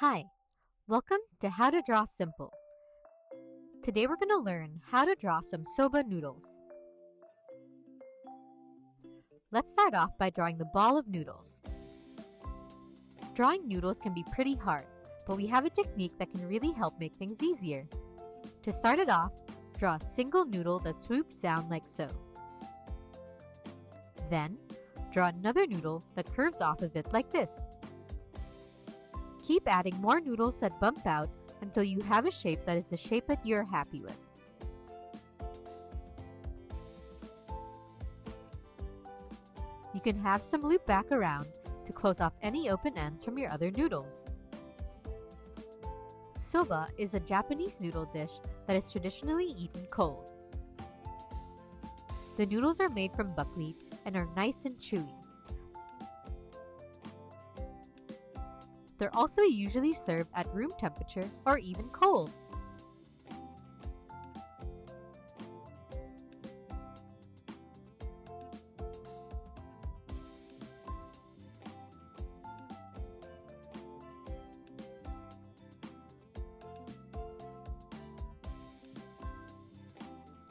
Hi, welcome to How to Draw Simple. Today we're going to learn how to draw some soba noodles. Let's start off by drawing the ball of noodles. Drawing noodles can be pretty hard, but we have a technique that can really help make things easier. To start it off, draw a single noodle that swoops down like so. Then, draw another noodle that curves off of it like this. Keep adding more noodles that bump out until you have a shape that is the shape that you're happy with. You can have some loop back around to close off any open ends from your other noodles. Soba is a Japanese noodle dish that is traditionally eaten cold. The noodles are made from buckwheat and are nice and chewy. They're also usually served at room temperature or even cold.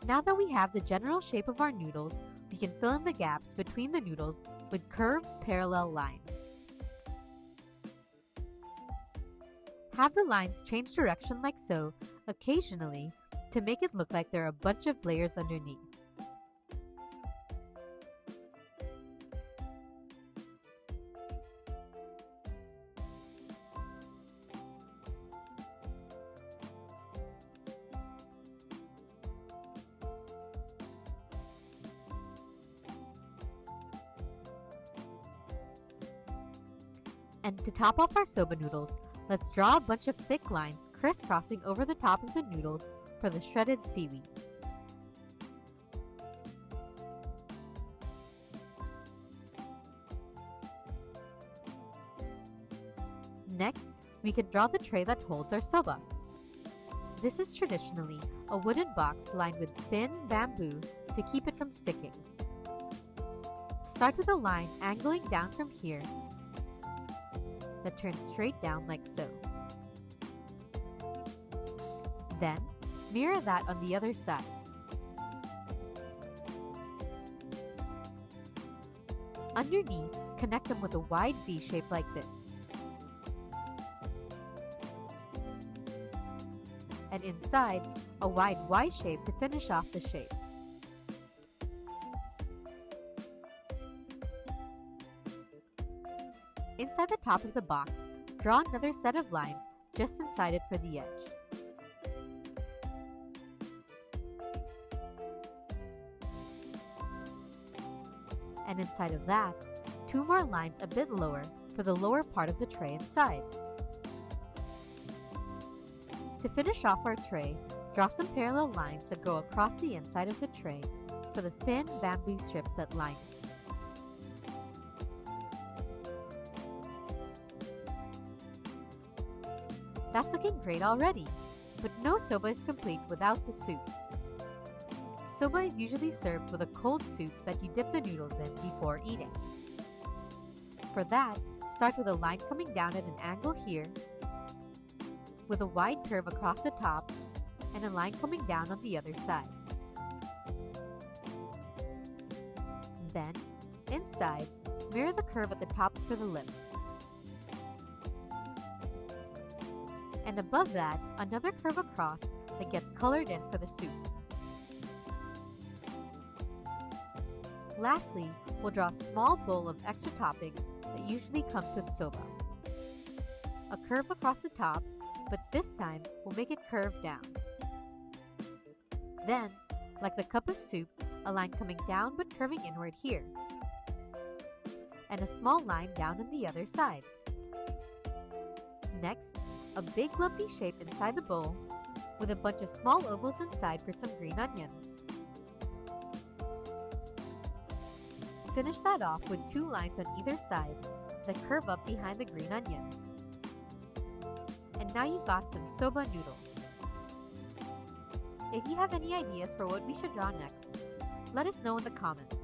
Now that we have the general shape of our noodles, we can fill in the gaps between the noodles with curved parallel lines. Have the lines change direction like so occasionally to make it look like there are a bunch of layers underneath. And to top off our soba noodles, let's draw a bunch of thick lines crisscrossing over the top of the noodles for the shredded seaweed. Next, we can draw the tray that holds our soba. This is traditionally a wooden box lined with thin bamboo to keep it from sticking. Start with a line angling down from here that turns straight down like so. Then, mirror that on the other side. Underneath, connect them with a wide V shape like this. And inside, a wide Y shape to finish off the shape. Inside the top of the box, draw another set of lines just inside it for the edge. And inside of that, two more lines a bit lower for the lower part of the tray inside. To finish off our tray, draw some parallel lines that go across the inside of the tray for the thin bamboo strips that line it. That's looking great already, but no soba is complete without the soup. Soba is usually served with a cold soup that you dip the noodles in before eating. For that, start with a line coming down at an angle here, with a wide curve across the top, and a line coming down on the other side. Then, inside, mirror the curve at the top for the lip. And above that, another curve across that gets colored in for the soup. Lastly, we'll draw a small bowl of extra toppings that usually comes with soba. A curve across the top, but this time we'll make it curve down. Then, like the cup of soup, a line coming down but curving inward here. And a small line down on the other side. Next, a big lumpy shape inside the bowl with a bunch of small ovals inside for some green onions. Finish that off with two lines on either side that curve up behind the green onions. And now you've got some soba noodles. If you have any ideas for what we should draw next, let us know in the comments.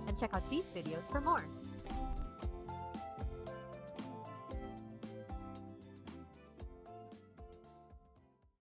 And check out these videos for more.